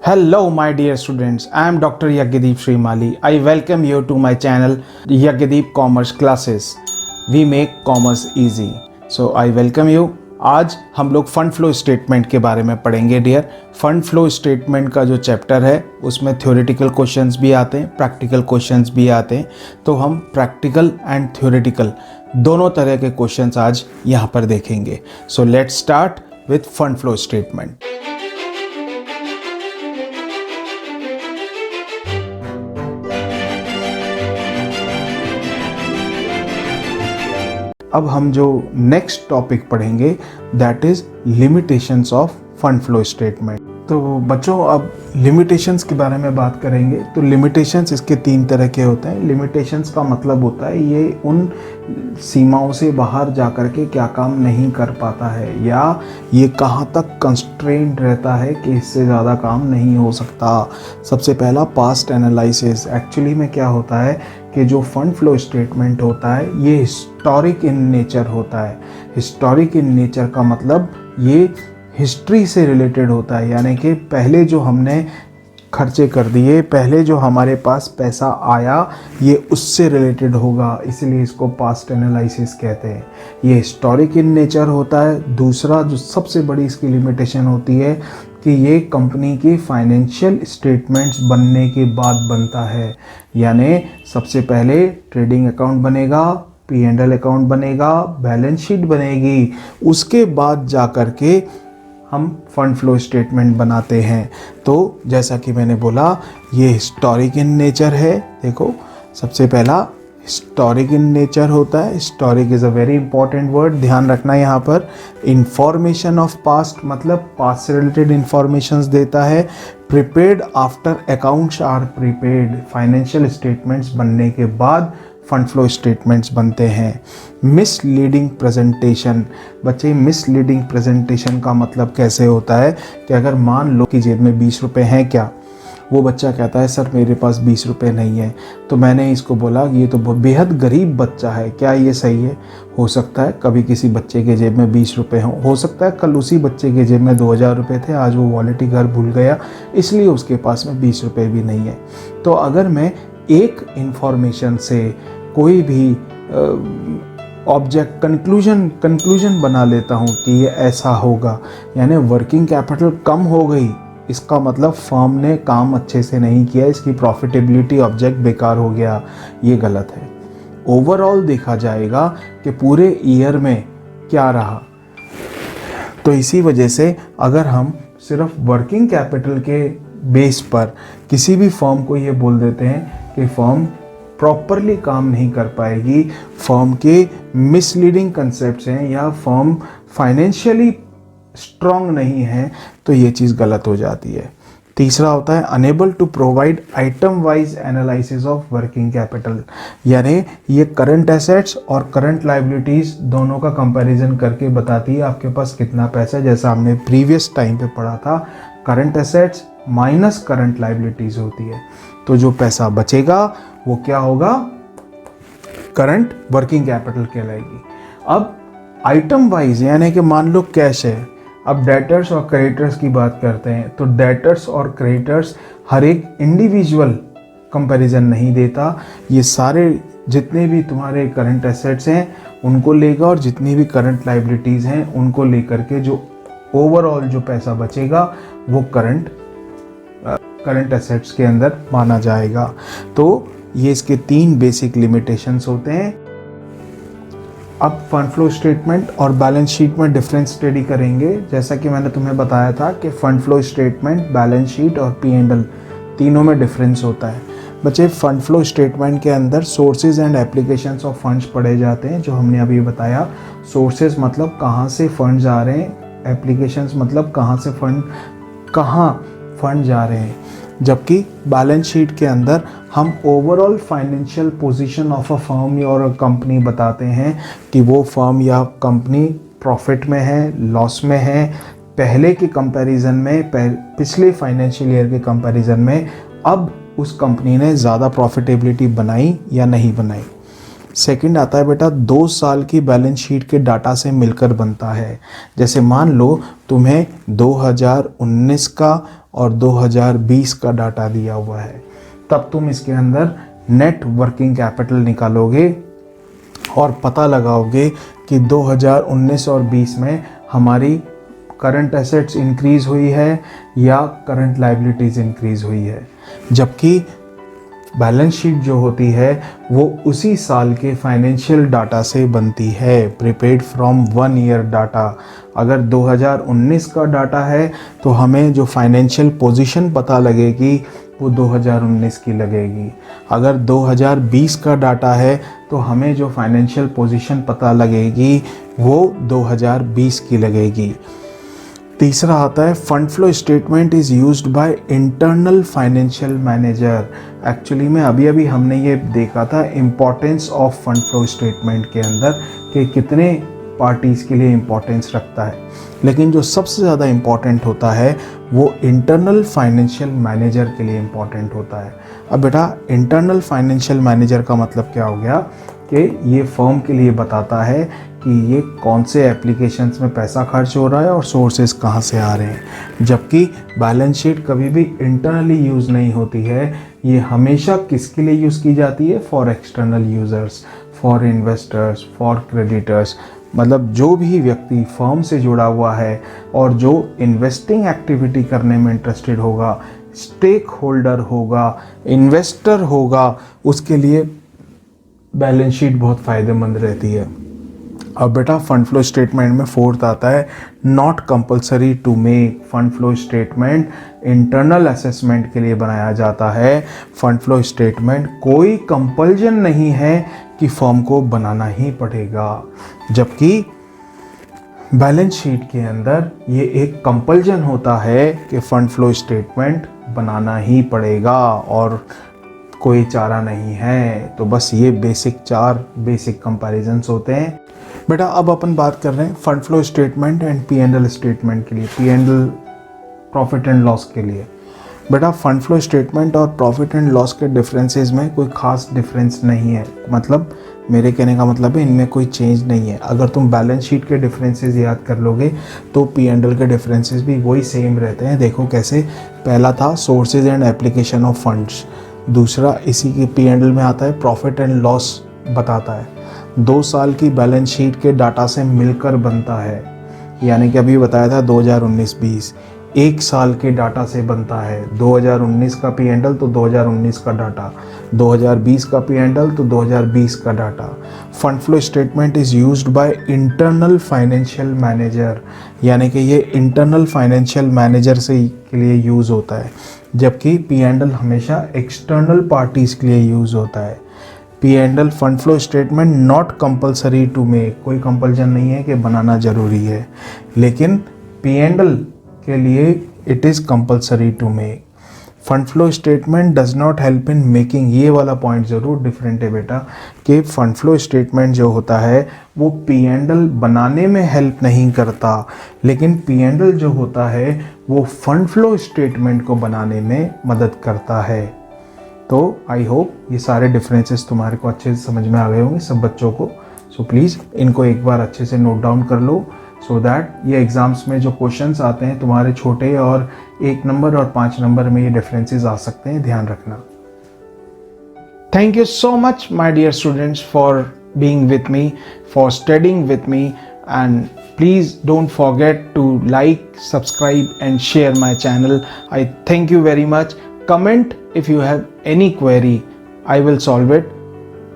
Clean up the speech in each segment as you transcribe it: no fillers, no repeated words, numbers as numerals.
Hello, my dear students. I am Dr. Yagyadeep Srimali. I welcome you to my channel Yagyadeep Commerce Classes. We make commerce easy. So I welcome you. आज हम लोग fund flow statement के बारे में पढ़ेंगे dear. Fund flow statement का जो chapter है उसमें थ्योरेटिकल क्वेश्चंस भी आते हैं, प्रैक्टिकल क्वेश्चंस भी आते हैं। तो हम प्रैक्टिकल एंड थ्योरेटिकल दोनों तरह के क्वेश्चंस आज यहाँ पर देखेंगे। So let's start with fund flow statement. अब हम जो नेक्स्ट टॉपिक पढ़ेंगे that is limitations of fund flow statement. तो बच्चों अब लिमिटेशंस के बारे में बात करेंगे। तो लिमिटेशंस इसके तीन तरह के होते हैं। लिमिटेशंस का मतलब होता है ये उन सीमाओं से बाहर जाकर के क्या काम नहीं कर पाता है या ये कहाँ तक कंस्ट्रेंट रहता है कि इससे ज़्यादा काम नहीं हो सकता। सबसे पहला पास्ट एनालिसिस। एक्चुअली में क्या होता है कि जो फंड फ्लो स्टेटमेंट होता है ये हिस्टोरिक इन नेचर होता है। हिस्टोरिक इन नेचर का मतलब ये हिस्ट्री से रिलेटेड होता है, यानी कि पहले जो हमने खर्चे कर दिए, पहले जो हमारे पास पैसा आया, ये उससे रिलेटेड होगा, इसलिए इसको पास्ट एनालिसिस कहते हैं। ये हिस्टोरिक इन नेचर होता है। दूसरा जो सबसे बड़ी इसकी लिमिटेशन होती है कि ये कंपनी की फाइनेंशियल स्टेटमेंट्स बनने के बाद बनता है। यानी सबसे पहले ट्रेडिंग अकाउंट बनेगा, P&L अकाउंट बनेगा, बैलेंस शीट बनेगी, उसके बाद जा कर के हम फंड फ्लो स्टेटमेंट बनाते हैं। तो जैसा कि मैंने बोला ये हिस्टोरिक इन नेचर है। देखो सबसे पहला हिस्टोरिक इन नेचर होता है। Historic is a very important word, ध्यान रखना यहाँ पर। इंफॉर्मेशन ऑफ पास्ट मतलब पास्ट से रिलेटेड इंफॉर्मेशंस देता है। Prepared after accounts are prepared, financial statements बनने के बाद फंड फ्लो स्टेटमेंट्स बनते हैं। Misleading presentation. बच्चे मिसलीडिंग प्रेजेंटेशन का मतलब कैसे होता है कि अगर मान लो कि जेब में 20 रुपये हैं, क्या वो बच्चा कहता है सर मेरे पास 20 रुपये नहीं है, तो मैंने इसको बोला कि ये तो बेहद गरीब बच्चा है, क्या ये सही है? हो सकता है कभी किसी बच्चे के जेब में 20 रुपये हो सकता है कल उसी बच्चे के जेब में 2000 रुपये थे, आज वो वॉलेट ही घर भूल गया, इसलिए उसके पास में 20 रुपये भी नहीं है। तो अगर मैं एक इन्फॉर्मेशन से कोई भी ऑब्जेक्ट कंक्लूजन बना लेता हूँ कि ये ऐसा होगा, यानी वर्किंग कैपिटल कम हो गई, इसका मतलब फर्म ने काम अच्छे से नहीं किया, इसकी प्रॉफिटेबिलिटी ऑब्जेक्ट बेकार हो गया, ये गलत है। ओवरऑल देखा जाएगा कि पूरे ईयर में क्या रहा। तो इसी वजह से अगर हम सिर्फ वर्किंग कैपिटल के बेस पर किसी भी फर्म को ये बोल देते हैं कि फर्म प्रॉपरली काम नहीं कर पाएगी, फर्म के मिसलीडिंग कंसेप्ट्स हैं या फर्म फाइनेंशियली स्ट्रॉन्ग नहीं है, तो ये चीज़ गलत हो जाती है। तीसरा होता है enable to provide item wise analysis of working capital, यानी ये करंट एसेट्स और करंट लाइबिलिटीज़ दोनों का कंपैरिजन करके बताती है आपके पास कितना पैसा है। जैसा हमने प्रीवियस टाइम पे पढ़ा था, current assets minus current liabilities होती है, तो जो पैसा बचेगा वो क्या होगा? करंट वर्किंग कैपिटल कहलाएगी। अब आइटम वाइज यानी कि मान लो कैश है, अब डेटर्स और क्रेडिटर्स की बात करते हैं, तो डेटर्स और क्रेडिटर्स हर एक इंडिविजुअल कंपैरिजन नहीं देता, ये सारे जितने भी तुम्हारे करंट एसेट्स हैं उनको लेगा और जितनी भी करंट लाइबिलिटीज़ हैं उनको लेकर के जो ओवरऑल जो पैसा बचेगा वो करंट एसेट्स के अंदर माना जाएगा। तो ये इसके तीन बेसिक लिमिटेशंस होते हैं। अब फंड फ्लो स्टेटमेंट और बैलेंस शीट में डिफरेंस स्टडी करेंगे। जैसा कि मैंने तुम्हें बताया था कि fund flow statement, balance sheet और P&L तीनों में डिफरेंस होता है। बच्चे फंड फ्लो स्टेटमेंट के अंदर sources and applications of funds पढ़े जाते हैं, जो हमने अभी बताया। सोर्सेज मतलब कहाँ से फंड्स आ रहे हैं, एप्लीकेशंस मतलब कहाँ फंड जा रहे हैं। जबकि बैलेंस शीट के अंदर हम overall financial position of a firm और अ कंपनी बताते हैं कि वो फर्म या कंपनी प्रॉफिट में है, लॉस में है, पहले के कंपैरिजन में, पिछले फाइनेंशियल ईयर के कंपैरिजन में अब उस कंपनी ने ज़्यादा प्रॉफिटेबिलिटी बनाई या नहीं बनाई। सेकंड आता है बेटा 2 साल की बैलेंस शीट के डाटा से मिलकर बनता है। जैसे मान लो तुम्हें 2019 का और 2020 का डाटा दिया हुआ है, तब तुम इसके अंदर नेट वर्किंग कैपिटल निकालोगे और पता लगाओगे कि 2019 और 20 में हमारी करंट एसेट्स इंक्रीज़ हुई है या करंट लायबिलिटीज़ इंक्रीज़ हुई है। जबकि बैलेंस शीट जो होती है वो उसी साल के फाइनेंशियल डाटा से बनती है, प्रिपेयर्ड फ्रॉम 1 ईयर डाटा। अगर 2019 का डाटा है तो हमें जो फाइनेंशियल पोजीशन पता लगेगी वो 2019 की लगेगी। अगर 2020 का डाटा है तो हमें जो फाइनेंशियल पोजीशन पता लगेगी वो 2020 की लगेगी। तीसरा आता है fund flow statement is used by internal financial manager. Actually में अभी हमने ये देखा था importance of fund flow statement के अंदर कि कितने पार्टीज़ के लिए इम्पोर्टेंस रखता है, लेकिन जो सबसे ज़्यादा इम्पोर्टेंट होता है वो इंटरनल फाइनेंशियल मैनेजर के लिए इम्पोर्टेंट होता है। अब बेटा इंटरनल फाइनेंशियल मैनेजर का मतलब क्या हो गया कि ये फर्म के लिए बताता है कि ये कौन से एप्लीकेशंस में पैसा खर्च हो रहा है और सोर्सेज कहाँ से आ रहे हैं। जबकि बैलेंस शीट कभी भी इंटरनली यूज़ नहीं होती है, ये हमेशा किसके लिए यूज़ की जाती है? For external users, for investors, for creditors. मतलब जो भी व्यक्ति फर्म से जुड़ा हुआ है और जो इन्वेस्टिंग एक्टिविटी करने में इंटरेस्टेड होगा, स्टेक होल्डर होगा, इन्वेस्टर होगा, उसके लिए बैलेंस शीट बहुत फ़ायदेमंद रहती है। अब बेटा फंड फ्लो स्टेटमेंट में फोर्थ आता है not compulsory to make. Fund flow statement internal assessment के लिए बनाया जाता है। फंड फ्लो स्टेटमेंट कोई कंपल्जन नहीं है कि फर्म को बनाना ही पड़ेगा, जबकि बैलेंस शीट के अंदर ये एक कंपल्जन होता है कि फंड फ्लो स्टेटमेंट बनाना ही पड़ेगा और कोई चारा नहीं है। तो बस ये चार बेसिक कंपैरिजंस होते हैं। बेटा अब अपन बात कर रहे हैं fund flow statement and P&L statement के लिए, P&L प्रॉफिट एंड लॉस के लिए। बेटा फंड फ्लो स्टेटमेंट और प्रॉफिट एंड लॉस के डिफरेंसेस में कोई खास डिफरेंस नहीं है। मतलब मेरे कहने का मतलब है इनमें कोई चेंज नहीं है। अगर तुम बैलेंस शीट के डिफरेंसेस याद कर लोगे तो P&L के डिफरेंसेस भी वही सेम रहते हैं। देखो कैसे, पहला था sources and application of funds, दूसरा इसी के P&L में आता है प्रॉफिट एंड लॉस बताता है, 2 साल की बैलेंस शीट के डाटा से मिलकर बनता है, यानी कि अभी बताया था 2019-20, 1 साल के डाटा से बनता है। 2019 का P&L तो 2019 का डाटा, 2020 का P&L तो 2020 का data. Fund flow statement is used by internal financial manager, यानी कि ये इंटरनल फाइनेंशियल मैनेजर से के लिए यूज़ होता है, जबकि P&L हमेशा एक्सटर्नल पार्टीज़ के लिए यूज़ होता है। P&L fund flow statement not compulsory to make, कोई कंपल्जन नहीं है कि बनाना ज़रूरी है, लेकिन P&L के लिए it is compulsory to make. Fund flow statement does not help in making, ये वाला पॉइंट ज़रूर डिफरेंट है बेटा कि फंड फ्लो स्टेटमेंट जो होता है वो P&L बनाने में हेल्प नहीं करता, लेकिन P&L जो होता है वो फंड फ्लो स्टेटमेंट को बनाने में मदद करता है। तो आई होप ये सारे डिफरेंसेस तुम्हारे को अच्छे से समझ में आ गए होंगे सब बच्चों को। सो प्लीज़ इनको एक बार अच्छे से नोट डाउन कर लो, सो दैट ये एग्ज़ाम्स में जो क्वेश्चंस आते हैं तुम्हारे छोटे और 1 नंबर और 5 नंबर में ये डिफरेंसेस आ सकते हैं, ध्यान रखना। Thank you so much my dear students for being with me, for studying with me, and please don't forget to like, subscribe and share my channel. I thank you very much. Comment if you have any query. I will solve it.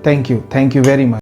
Thank you very much.